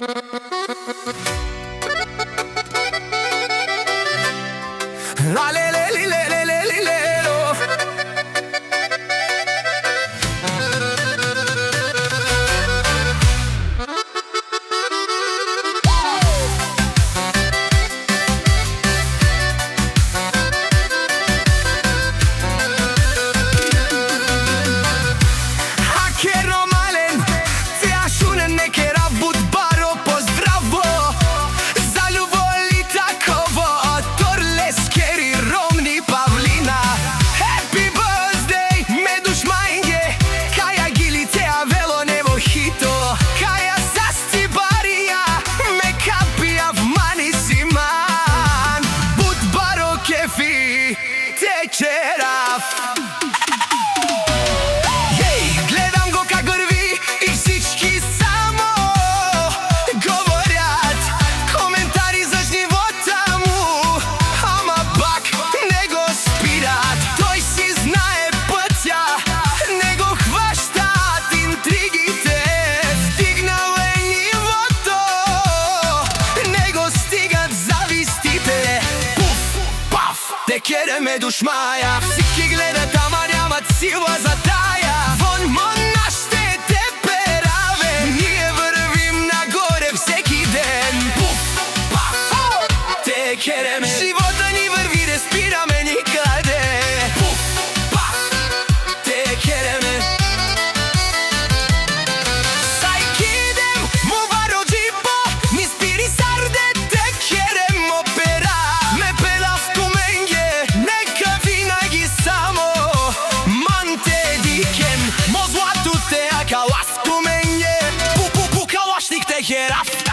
La le le li le le le li le lo. Hakero malen, te ashunen neke rabut baro pozdravo. Zaljuboli takovo, torle skeri romni pavlina. Happy birthday, meduš majnje, kaja gili te avelo nevo hito. Kaja sasti barija, me kapija v manisiman. Bud baro kefi, te čeraf. Te kjereme dušmaja, всички гледат, ама нямат сила за тая. Вон монаште те пераве, ние вървим нагоре всеки ден. Пуф, паф, те кjereme, живота ни върви, не спираме никъде. Пуф, паф, те kjereme. Сай кидем, му варо джипо, ни спири сарде, те kjerem опера. Ме пелав Kalas kumenje, pu pu pu kalašnik te heraf.